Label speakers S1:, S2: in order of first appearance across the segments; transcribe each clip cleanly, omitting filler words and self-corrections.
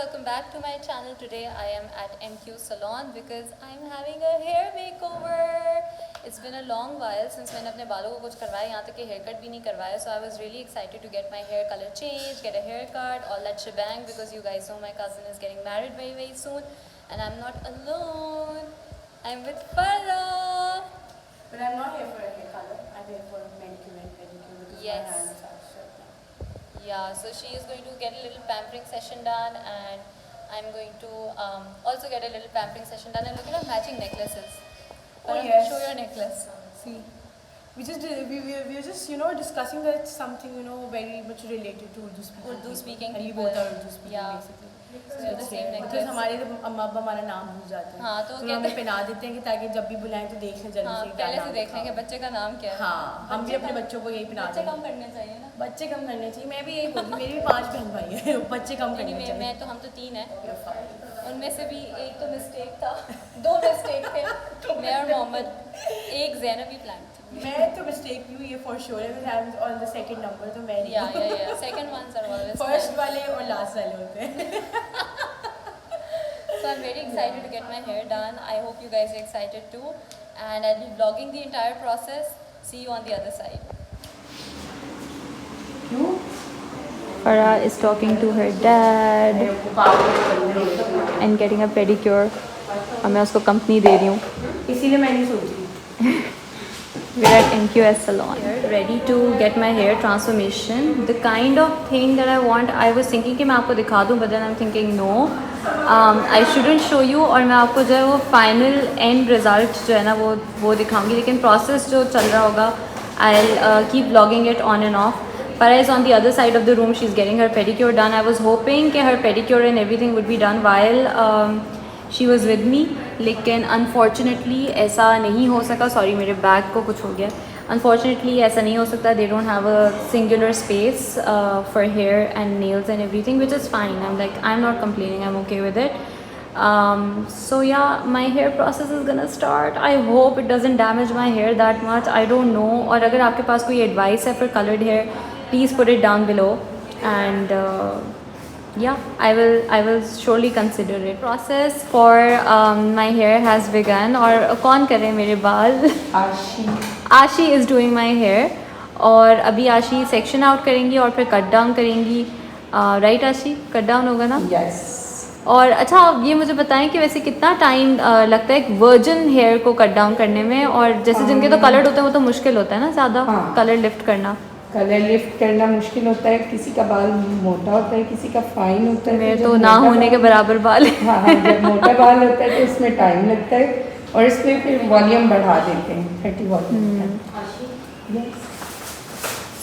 S1: welcome back to my channel. Today I am at MQ Salon because I'm having a hair makeover. It's been a long while since मैंने अपने बालों को कुछ करवाया, यहाँ तक कि हेयर कट भी नहीं करवाया. So I was really excited to get my hair color changed, get a haircut, all that shebang, because you guys know my cousin is getting married very soon and I'm not alone. I'm with Farah.
S2: But I'm not here for a hair color. I'm here for a manicure and pedicure because
S1: Yes.
S2: my hands are shut now.
S1: Yeah, so she is going to get a little pampering session done, and I'm going to also get a little pampering session done. And look at our matching necklaces.
S2: Oh,
S1: Farah,
S2: yes.
S1: show your necklace.
S2: See, we were just discussing that it's something very much related to Urdu speaking
S1: Urdu speaking
S2: and we
S1: people.
S2: both are Urdu speaking
S1: Yeah.
S2: basically.
S1: So we have the same
S2: Because
S1: necklace.
S2: हमारे अम्मा अब्बा हमारा नाम भूल जाते हैं.
S1: हाँ, तो
S2: हमें
S1: कहते-
S2: पहना देते हैं कि ताकि जब भी बुलाएं तो देख लें जल्दी
S1: हाँ,
S2: से क्या
S1: पहले से
S2: नाम
S1: देख
S2: रखा
S1: लेंगे
S2: हो.
S1: बच्चे का नाम क्या है.
S2: हाँ, हम भी अपने बच्चों को यही पहना
S1: बच्चे
S2: दें.
S1: कम करने चाहिए ना.
S2: बच्चे कम करने चाहिए. मैं भी यही बोलती हूँ. मेरी भी 5 बहन भाई हैं. बच्चे कम करने
S1: Anyway,
S2: चाहिए.
S1: मैं तो हम तो 3 हैं.
S2: You're fine.
S1: उनमें से भी एक तो मिस्टेक था, 2 मिस्टेक थे. मैं और मोहम्मद, एक ज़ैनबी प्लान थी.
S2: मैं तो मिस्टेक भी हुई है for sure. I am on the second number तो मैं
S1: या second ones are always
S2: first वाले और लास्ट वाले होते हैं.
S1: So I'm very excited to get my hair done. I hope you guys are excited too. And I'll be vlogging the entire process. See you on the other side. Farah is talking to her dad and getting a pedicure. और मैं उसको company दे रही हूँ.
S2: इसीलिए मैं नहीं सोची.
S1: We're at NQS Salon. Ready to get my hair transformation. The kind of thing that I want, I was thinking कि मैं आपको दिखा दूँ, but then I'm thinking no, I shouldn't show you. और मैं आपको जो है वो final end result जो है ना वो दिखाऊंगी. लेकिन process जो चल रहा होगा, I'll keep vlogging it on and off. Farah is on the other side of the room. She's getting her pedicure done. I was hoping कि her pedicure and everything would be done while she was with me, लेकिन unfortunately ऐसा नहीं हो सका. Sorry, मेरे bag को कुछ हो गया. अनफॉर्चुनेटली ऐसा नहीं हो सकता. They don't have a singular space for hair and nails and everything, which is fine. I am not complaining, I am okay with it. So yeah, my hair process is gonna start. I hope it doesn't damage my hair that much. I don't know. और अगर आपके पास कोई advice है for colored hair, please put it down below. And yeah, I will surely consider it. Process for my hair has begun. और कौन करे मेरे बाल? आशी is doing my hair. और अभी आशी सेक्शन आउट करेंगी और फिर कट डाउन करेंगी. राइट आशी, कट डाउन होगा ना?
S2: यस.
S1: और अच्छा, ये मुझे बताएं कि वैसे कितना टाइम लगता है एक वर्जिन हेयर को कट डाउन करने में? और जैसे जिनके तो कलर्ड होते हैं वो तो मुश्किल होता है ना ज़्यादा.
S3: हाँ.
S1: कलर लिफ्ट करना,
S3: कलर लिफ्ट करना मुश्किल होता है. किसी का बाल मोटा होता है, किसी का फाइन होता है.
S1: मेरे
S3: जब
S1: तो ना
S3: मोटा
S1: होने के
S3: बाल-
S1: बराबर बाल है.
S3: हाँ, जब मोटा बाल होता है तो इसमें टाइम लगता है और इसमें फिर वॉल्यूम बढ़ा देते हैं. 30 वॉल्यूम.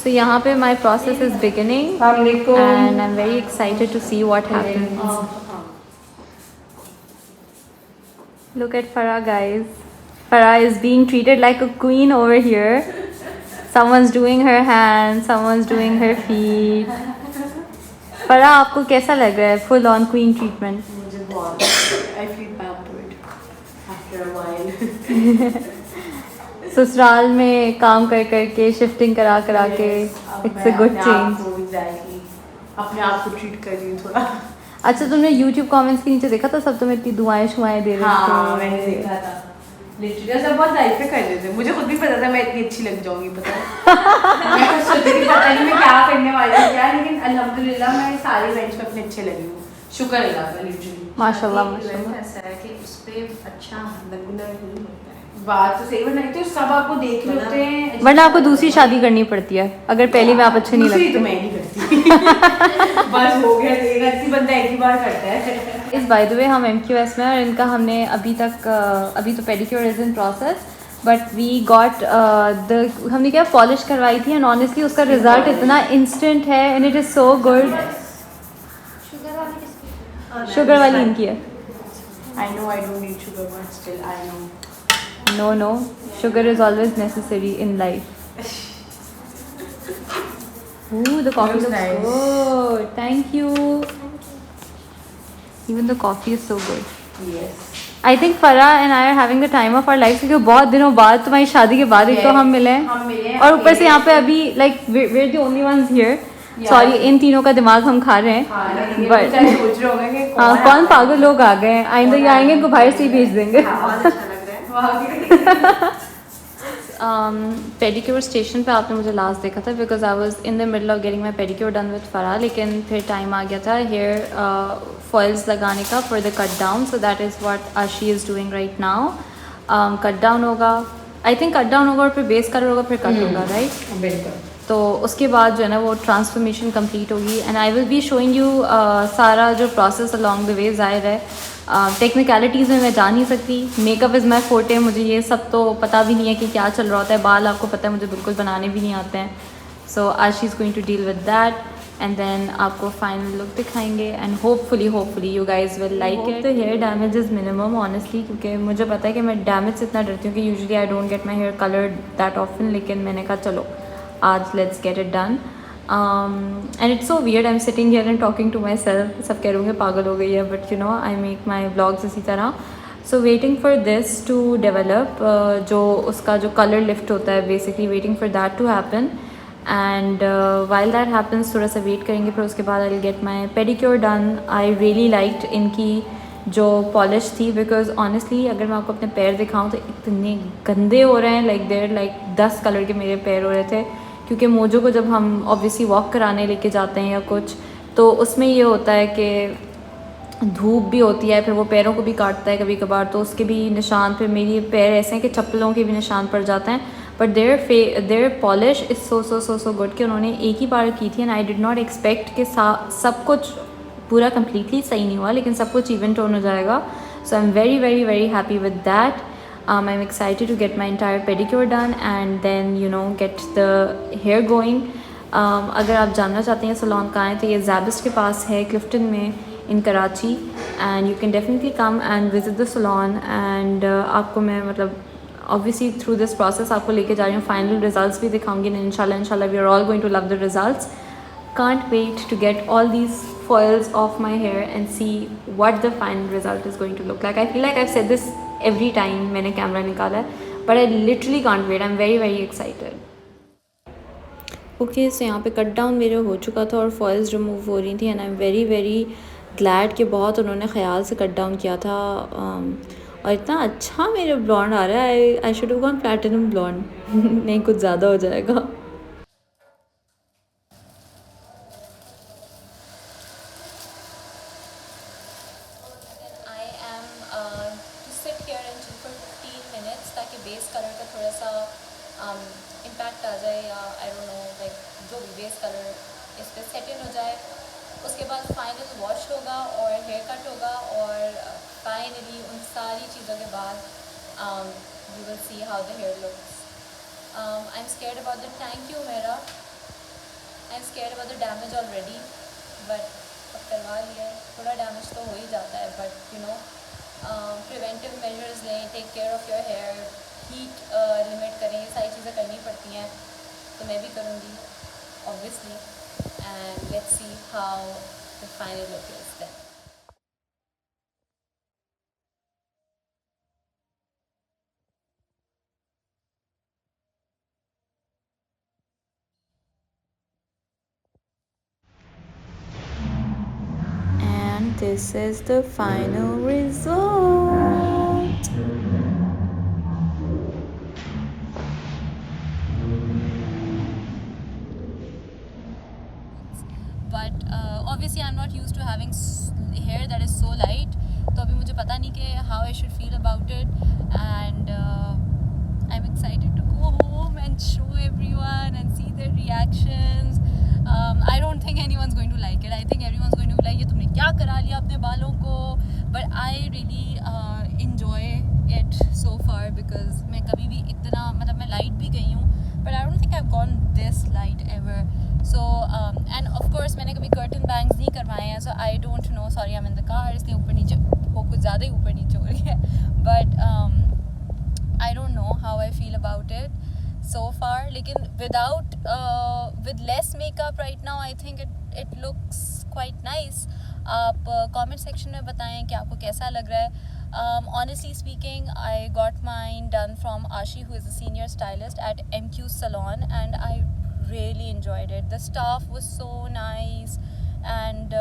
S1: So यहाँ पे my process is beginning
S3: हमने को
S1: and I'm very excited to see what happens. Look at Farah, guys. Farah is being treated like a queen over here. Someone's doing her hands, someone's doing her feet. Farah, आपको कैसा लग रहा है full on queen treatment?
S2: मुझे बहुत. I feel pampered after a while.
S1: ससुराल में काम कर के शिफ्टिंग करा के it's a good change.
S2: Exactly. अपने आप को ट्रीट कर रही हूँ थोड़ा.
S1: अच्छा, तुमने YouTube कमेंट्स के नीचे देखा था? सब तुम्हें इतनी दुआएं शुआएं दे रहे
S2: हाँ,
S1: थे.
S2: मैंने देखा था. लिटरली सब बहुत तारीफें कर रहे थे. मुझे खुद भी पता था मैं इतनी अच्छी लग जाऊंगी, पता है. मैं तो सोच रही थी पता नहीं मैं क्या करने वाली हूँ क्या, लेकिन अल्हम्दुलिल्लाह मैं सारे इवेंट्स में अपने अच्छे लगी हूँ. शुक्र अल्लाह का. लिटरली
S1: माशाल्लाह,
S4: इवेंट
S1: माशाल्लाह.
S4: ऐसा है कि उस पे अच्छा लगना ही होता है.
S2: बात तो सही. बनाई तो सब आपको देख रहे होते हैं.
S1: वरना आपको दूसरी शादी करनी पड़ती है अगर पहली में आप अच्छे नहीं
S2: दूसरी
S1: लगते.
S2: तो मैं नहीं करती. बस हो गया. एक अच्छी बंदा एक ही बार करता है.
S1: इस बाय द वे हम MQS में, और इनका हमने अभी तो pedicure is in process, but we got हमने क्या पॉलिश करवाई थी एंड ऑनेस्टली उसका रिजल्ट इतना इंस्टेंट है and it is so good. Sugar वाली इनकी है.
S2: I know I don't need sugar, but still I know.
S1: No, sugar is always necessary in life. Ooh, the coffee
S2: Looks
S1: looks
S2: nice.
S1: good. Thank you. Even the coffee is so good.
S2: Yes.
S1: I think Farah and I are having the time of our lives क्योंकि बहुत दिनों बाद तुम्हारी शादी के बाद एक तो हम मिले हैं
S2: हम मिले हैं.
S1: और ऊपर से यहाँ पे अभी like we're the only ones here sorry इन तीनों का दिमाग हम खा रहे हैं
S2: बट
S1: बट
S2: सोच रहे होंगे कि
S1: हाँ कौन पागल लोग आ गए हैं, आइंदा ये आएंगे इनको बाहर से ही भेज देंगे।
S4: बहुत अच्छा लग रहा है।
S1: पेडिक्योर स्टेशन पे आपने मुझे लास्ट देखा था because I was in the middle of getting my pedicure done with फरा, लेकिन फिर टाइम आ गया था हेयर फॉइल्स लगाने का for the cut down, so that is what Aashi is doing right now. Cut down होगा, आई थिंक कट डाउन होगा और फिर बेस कलर होगा फिर कट होगा, राइट?
S3: बिल्कुल।
S1: तो उसके बाद जो है ना वो ट्रांसफॉर्मेशन कंप्लीट होगी and I will be showing you सारा जो प्रोसेस अलॉन्ग द वे। ज़ाहिर है टेक्निकलिटीज़ में मैं जा नहीं सकती, मेकअप इज़ माई फोर्टे, मुझे ये सब तो पता भी नहीं है कि क्या चल रहा होता है, बाल आपको पता है मुझे बिल्कुल बनाने भी नहीं आते हैं। So Ashi is going to deal with that and then आपको फाइनल लुक दिखाएंगे and hopefully you guys will like it. The hair damage is minimum honestly, क्योंकि मुझे पता है कि मैं डैमेज से इतना डरती हूँ कि usually I don't get my hair coloured that often, लेकिन मैंने कहा चलो आज let's get it done. And it's so weird, I am sitting here and talking to myself, सब कह रहे होंगे पागल हो गई है, but you know I make my blogs इसी तरह। So waiting for this to develop, जो उसका जो कलर लिफ्ट होता है basically waiting for that to happen and while that happens थोड़ा सा वेट करेंगे, फिर उसके बाद I will get my pedicure done. I really liked इनकी जो पॉलिश थी बिकॉज ऑनेस्टली अगर मैं आपको अपने पैर दिखाऊं तो इतने गंदे हो रहे हैं, लाइक देर लाइक 10 कलर के मेरे पैर हो रहे थे, क्योंकि मोजो को जब हम ऑब्वियसली वॉक कराने लेके जाते हैं या कुछ तो उसमें ये होता है कि धूप भी होती है, फिर वो पैरों को भी काटता है कभी कभार, तो उसके भी निशान, फिर मेरी पैर ऐसे हैं कि चप्पलों के भी निशान पड़ जाते हैं। But their polish is so good कि उन्होंने एक ही बार की थी and I did not expect कि सब कुछ पूरा कम्प्लीटली सही नहीं हुआ लेकिन सब कुछ इवन टोन हो जाएगा। So I am very happy with that. I'm excited to get my entire pedicure done and then you know get the hair going. अगर आप जानना चाहते हैं सलोन कहाँ है तो ये ज़ैबिस्ट के पास है क्लिफ्टन में in Karachi and you can definitely come and visit the salon and आपको मैं मतलब ऑब्वियसली थ्रू दिस प्रोसेस आपको लेके जा रही हूँ, फाइनल रिजल्ट्स भी दिखाऊंगी इंशाल्लाह we are all going to love the results. Can't wait to get all these foils off my hair and see what the final result is going to look like. I feel like I've said this every time मैंने camera निकाला है, but I literally can't wait. I'm very excited. Okay, so यहाँ पे cut down मेरे हो चुका था और फॉइल्स रिमूव हो रही थी and I am very glad कि बहुत उन्होंने ख्याल से कट डाउन किया था और इतना अच्छा मेरे ब्लॉन्ड आ रहा है। I should have gone platinum blonde नहीं कुछ ज़्यादा हो जाएगा। ताकि बेस कलर का थोड़ा सा इम्पैक्ट आ जाए या आई डोंट नो लाइक जो भी बेस कलर इस पर सेट इन हो जाए। उसके बाद फाइनल वॉश होगा और हेयर कट होगा और फाइनली उन सारी चीज़ों के बाद you will see how the hair looks. I am scared about the thank you मेरा, I am scared about the damage already, but अब करवा लिया है, थोड़ा डैमेज तो हो ही जाता है but you know preventive measures लें, take care of your hair, heat limit करें, ये सारी चीज़ें करनी पड़ती हैं तो मैं भी करूँगी obviously and let's see how the final look is then. And this is the final result. But obviously I'm not used to having hair that is so light, तो अभी मुझे पता नहीं कि how I should feel about it and I'm excited to go home and show everyone and see their reactions. I don't think anyone's going to like it. I think everyone's going to be like ये तुमने क्या करा लिया अपने बालों को, but I really enjoy it so far because मैं कभी भी इतना मतलब मैं लाइट भी गई हूँ but I don't think I've gone this light ever. So and of course मैंने कभी curtain bangs नहीं करवाए हैं, so I don't know, sorry I'm in the car इसलिए ऊपर नीचे हो कुछ ज़्यादा ही ऊपर नीचे हो रही है but I don't know how I feel about it so far. लेकिन without with less makeup right now I think it looks quite nice. आप comment section में बताएं कि आपको कैसा लग रहा है. Honestly speaking, I got mine done from Ashi, who is a senior stylist at MQ Salon, and I really enjoyed it. The staff was so nice and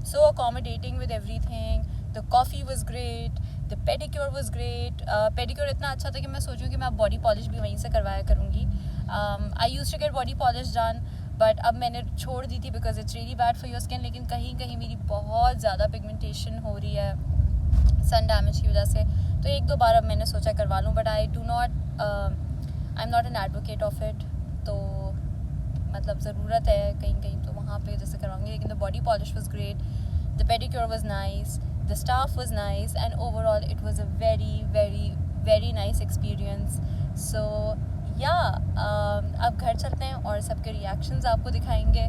S1: so accommodating with everything. The coffee was great. The pedicure was great. Pedicure इतना अच्छा था कि मैं सोचूं कि मैं अब body polish भी वहीं से करवाया करूँगी. I used to get body polish done, but अब मैंने छोड़ दी थी because it's really bad for your skin. लेकिन कहीं कहीं मेरी बहुत ज़्यादा pigmentation हो रही है सन डैमेज की वजह से, तो एक दो बार अब मैंने सोचा करवा लूँ, but I am not an advocate of it. तो मतलब ज़रूरत है कहीं कहीं तो वहाँ पे जैसे करवाऊँगी. लेकिन the body polish was great, the pedicure was nice, the staff was nice and overall it was a very very very nice experience. So या अब घर चलते हैं और सबके रिएक्शंस आपको दिखाएंगे.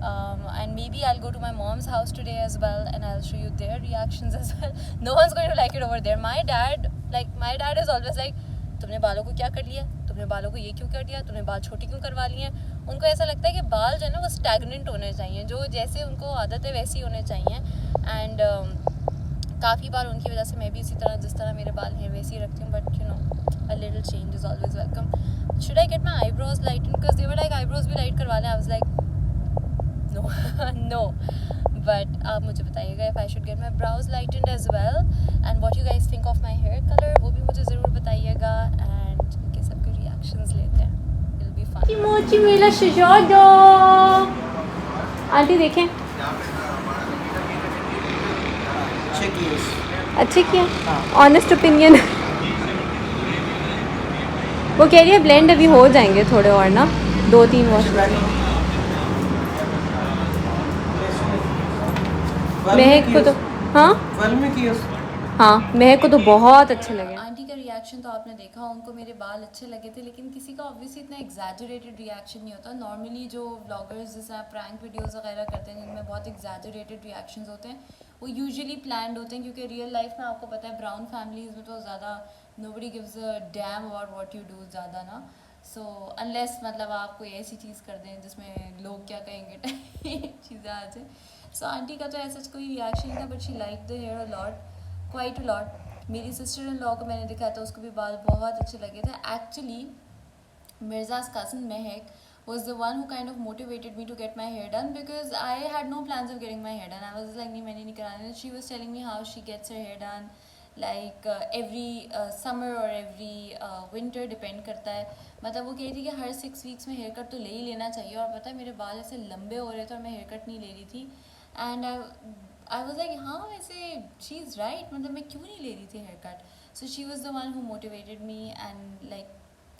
S1: And maybe I'll go to my mom's house today as well and I'll show you their reactions as well. No one's going to like it over there. My dad is always like, तुमने बालों को क्या कर लिया, तुमने बालों को ये क्यों कर दिया, तुमने बाल छोटे क्यों करवा लिए. उनको ऐसा लगता है कि बाल जो है ना वो स्टैगनेंट होने चाहिए, जो जैसे उनको आदत है वैसी होने चाहिए. एंड काफ़ी बार उनकी वजह से मैं भी इसी तरह जिस तरह मेरे बाल हैं वैसे ही रखती हूँ. But you no, a little change is always welcome. Should I get my eyebrows lightened? Because they were like eyebrows भी light करवा लें. I was like no no. But आप मुझे बताइएगा if I should get my brows lightened as well and what you guys think of my hair color, वो भी मुझे ज़रूर बताइएगा. And इनके सबके reactions लेते हैं. It'll be fun. मोची मेरा शहजादा. आंटी देखें. अच्छे किए. Honest opinion. वो कह रही है ब्लेंड अभी हो जाएंगे थोड़े और ना, 2-3 वॉश. महक को तो हाँ महक को तो बहुत अच्छे लगे. आंटी का रिएक्शन तो आपने देखा, उनको मेरे बाल अच्छे लगे थे. लेकिन किसी का ऑब्वियसली इतना एग्जैजरेटेड रिएक्शन नहीं होता. नॉर्मली जो व्लॉगर्स जैसे प्रैंक वीडियोस वगैरह करते हैं जिनमें बहुत एग्जैजरेटेड रिएक्शंस होते हैं, वो यूजुअली प्लान्ड होते हैं. क्योंकि रियल लाइफ में आपको पता है ब्राउन फैमिलीज़ में तो ज़्यादा nobody gives a damn about what you do ज़्यादा ना. सो अनलेस मतलब आप कोई ऐसी चीज़ कर दें जिसमें लोग क्या कहेंगे चीज़ें आ जाए. सो आंटी का तो ऐसा कोई रिएक्शन नहीं था, but she like the hair a lot, quite a lot. मेरी सिस्टर इन लॉ को मैंने दिखाया था, उसको भी बाल बहुत अच्छे लगे थे. Actually Mirza's cousin Mehak was the one who kind of motivated me to get my hair done, because I had no plans of getting my hair done. I was like, नहीं मैंने नहीं कराना. She was telling me how she gets her hair done like every summer or every winter, depend करता है. मतलब वो कह रही थी कि हर 6 weeks में हेयर कट तो ले ही लेना चाहिए. और पता है मेरे बाल ऐसे लंबे हो रहे थे और मैं हेयर कट नहीं ले रही थी. एंड आई वाज लाइक हाँ वैसे शी इज़ राइट, मतलब मैं क्यों नहीं ले रही थी hair cut. So she was the one who motivated me and like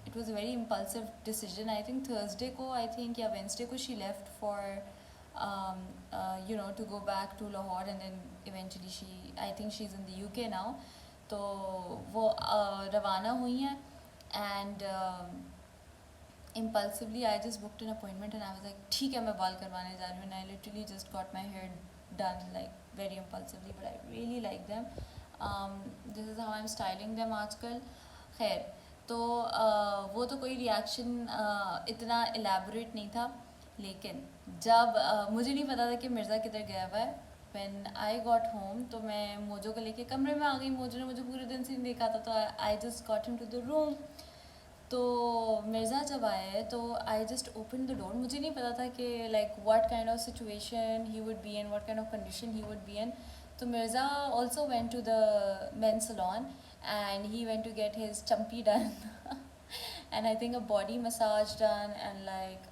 S1: it was a very impulsive decision. I think Thursday ko, I think yeah Wednesday ko she left for you know, to go back to Lahore, and then eventually I think she's in the UK now. तो वो रवाना हुई हैं. And impulsively I just booked an appointment and I was like ठीक है मैं बाल करवाने जा रही हूँ. And I literally just got my hair done like very impulsively, but I really like them. This is how I'm styling them आजकल. खैर तो वो तो कोई रिएक्शन इतना एलैबोरेट नहीं था. लेकिन जब मुझे नहीं पता था कि मिर्ज़ा किधर गया हुआ है. व्हेन आई गॉट होम तो मैं मोजो को लेके कमरे में आ गई. मोजो ने मुझे पूरे दिन से नहीं देखा था, तो I just got him to the room. तो मिर्ज़ा जब आए तो I just open the door. मुझे नहीं पता था कि like what kind of situation he would be in, what kind of condition he would be in. तो Mirza also went to the men's salon and he went to get his champy done and I think a body massage done and like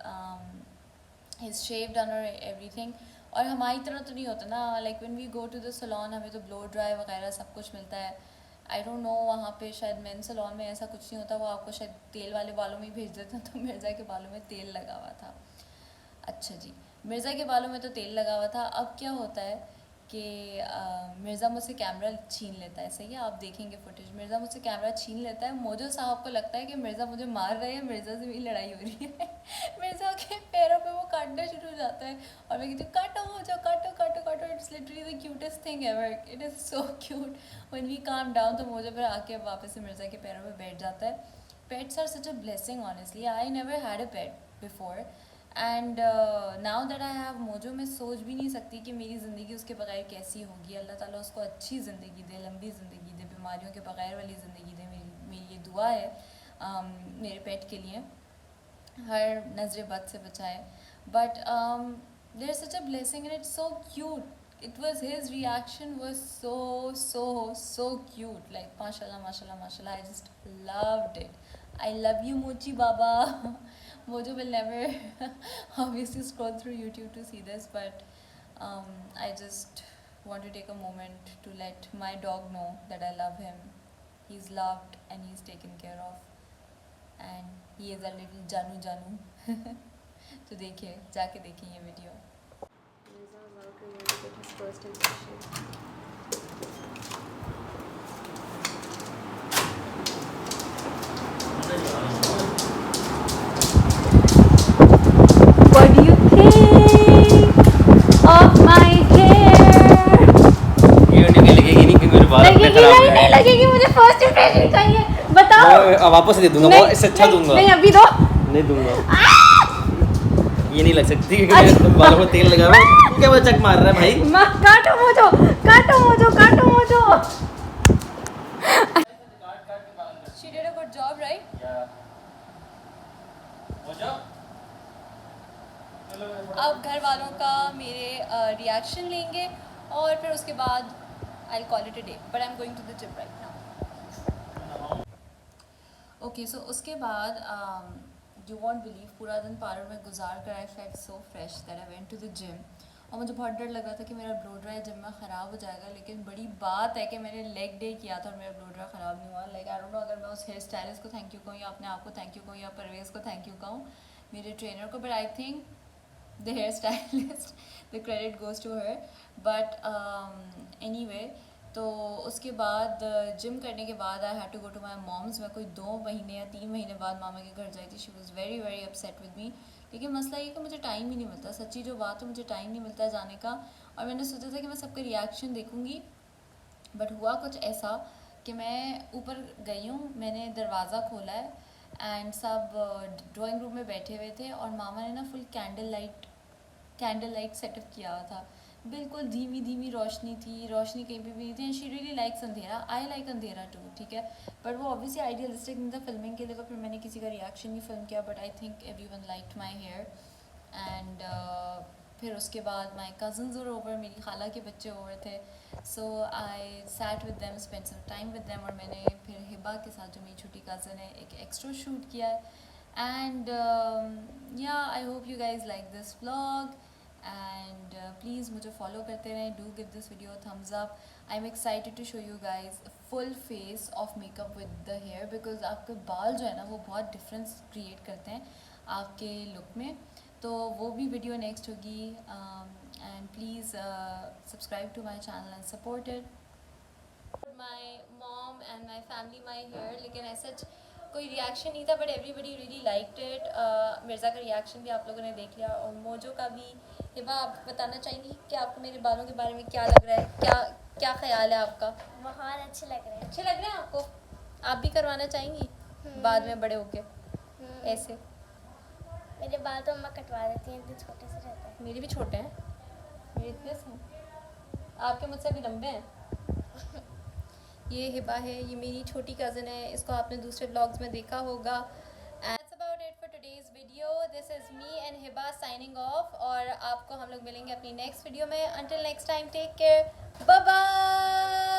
S1: his shave done or everything. और हमारी तरह तो नहीं होता ना, like when we go to the salon हमें तो blow dry वगैरह सब कुछ मिलता है. I don't know वहाँ पे शायद मेन सैलून में ऐसा कुछ नहीं होता. वो आपको शायद तेल वाले बालों में ही भेज देते हैं. तो मिर्ज़ा के बालों में तेल लगा हुआ था. अच्छा जी, मिर्ज़ा के बालों में तो तेल लगा हुआ था. अब क्या होता है कि मिर्ज़ा मुझसे कैमरा छीन लेता है. सही है, आप देखेंगे फुटेज. मिर्ज़ा मुझसे कैमरा छीन लेता है. मोजो साहब को लगता है कि मिर्ज़ा मुझे मार रहे हैं, मिर्ज़ा से मेरी लड़ाई हो रही है. मिर्ज़ा के पैरों पे वो काटना शुरू हो जाता है और मैं कहती हूँ काटो हो जाओ, काटो काटो काटो. It's literally the cutest thing ever. It is so cute. When we calm down तो मोजो फिर आके वापस से मिर्ज़ा के पैरों पे बैठ जाता है. Pets are such a blessing honestly. I never had a pet before and now that I have Mojo, मैं सोच भी नहीं सकती कि मेरी ज़िंदगी उसके बगैर कैसी होगी. अल्लाह ताला उसको अच्छी ज़िंदगी दे, लंबी ज़िंदगी दे, बीमारियों के बगैर वाली ज़िंदगी दे. मेरी ये दुआ है मेरे पेट के लिए. हर नजर बद से बचाए. But there's such a blessing and it's so cute. It was his reaction was so cute. Like mashallah, mashallah, mashallah. I just loved it. I love you, Mochi Baba. Mojo will never obviously scroll through YouTube to see this, but I just want to take a moment to let my dog know that I love him. He's loved and he's taken care of, and he is a little Janu. तो देखिए, जाके देखिए ये video. What do you think of my hair?
S5: ये लगेगी नहीं, क्योंकि मेरे बाल अपने
S1: लगेगी
S5: खराब
S1: नहीं,
S5: हैं.
S1: नहीं लगेगी. मुझे फर्स्ट इंप्रेशन चाहिए. बताओ.
S5: मैं वापस दे दूंगा, वो इससे अच्छा दूंगा.
S1: नहीं अभी दो.
S5: नहीं दूंगा. ये नहीं लग सकती क्योंकि मेरे बालों में तेल लगा हुआ है. क्या बचक मार रहा है भाई?
S1: काटो mojo. She did a good job, right? अब घर वालों का मेरे रिएक्शन लेंगे और फिर उसके बाद I'll call it a day. But I'm going to the gym right now. Okay, so उसके बाद you won't believe पूरा दिन पार्लर में गुजार कर I felt so fresh that I went to the gym. और मुझे बहुत डर लग रहा था कि मेरा ब्लो ड्राई जिम में ख़राब हो जाएगा, लेकिन बड़ी बात है कि मैंने लेग डे किया था और मेरा ब्लो ड्राई ख़राब नहीं हुआ. लाइक आई डोंट नो अगर मैं उस हेयर स्टाइलिस्ट को थैंक यू कहूँ या अपने आप को थैंक यू कहूँ या परवेज़ को थैंक यू कहूँ, मेरे ट्रेनर को. But I think the hair stylist, the credit goes to her. But anyway, तो उसके बाद जिम करने के बाद I had to go to my mom's. मैं कोई 2 महीने या 3 महीने बाद मामा के घर जाई थी. She was very very upset with me. लेकिन मसला ये कि मुझे टाइम ही नहीं मिलता. सच्ची जो बात है, मुझे टाइम नहीं मिलता जाने का. और मैंने सोचा था कि मैं सबका रिएक्शन देखूँगी, बट हुआ कुछ ऐसा कि मैं ऊपर गई हूँ, मैंने दरवाज़ा खोला है एंड सब ड्राइंग रूम में बैठे हुए थे और मामा ने ना फुल कैंडल लाइट सेटअप किया हुआ था. बिल्कुल धीमी धीमी रोशनी थी, रोशनी कहीं पे भी नहीं थी. एंड शी रियली लाइक्स अंधेरा. आई लाइक अंधेरा टू, ठीक है. बट वो ऑब्वियसली आइडियलिस्टिक नहीं था फिल्मिंग के लिए, तो फिर मैंने किसी का रिएक्शन नहीं फिल्म किया. But I think everyone liked my hair. And फिर उसके बाद माय कज़न्स वर ओवर, मेरी खाला के बच्चे ओवर थे. So I sat with them, spend some time with them. और मैंने फिर हिबा के साथ, जो मेरी छोटी कज़न है, एक एक्स्ट्रा शूट किया है. एंड या I hope you guys like this vlog. And please मुझे follow करते रहें. Do give this video a thumbs up. I'm excited to show you guys a full face of makeup with the hair, because आपके बाल जो है ना वो बहुत difference create करते हैं आपके look में. तो वो भी video next होगी. And please subscribe to my channel and support it. My mom and my family my hair, लेकिन ऐसा कोई रिएक्शन नहीं था. But everybody really liked it. Mirza का रिएक्शन भी आप लोगों ने देख लिया और मोजो का भी. हिबा, आप बताना चाहेंगी कि आपको मेरे बालों के बारे में क्या लग रहा है, क्या ख्याल है आपका?
S6: बहुत अच्छे लग रहे हैं.
S1: अच्छे लग रहे हैं आपको? आप भी करवाना चाहेंगी बाद में बड़े होके ऐसे?
S6: मेरे बाल तो अम्मा कटवा देती हैं, इतने छोटे से रहते हैं.
S1: मेरे भी छोटे हैं, मेरे इतने से. आपके मुझसे भी लंबे हैं. ये हिबा है, ये मेरी छोटी कज़न है. इसको आपने दूसरे व्लॉग्स में देखा होगा. And that's about it for today's video. This is me and Hiba signing off. और आपको हम लोग मिलेंगे अपनी नेक्स्ट वीडियो में. Until next time, take care, bye bye.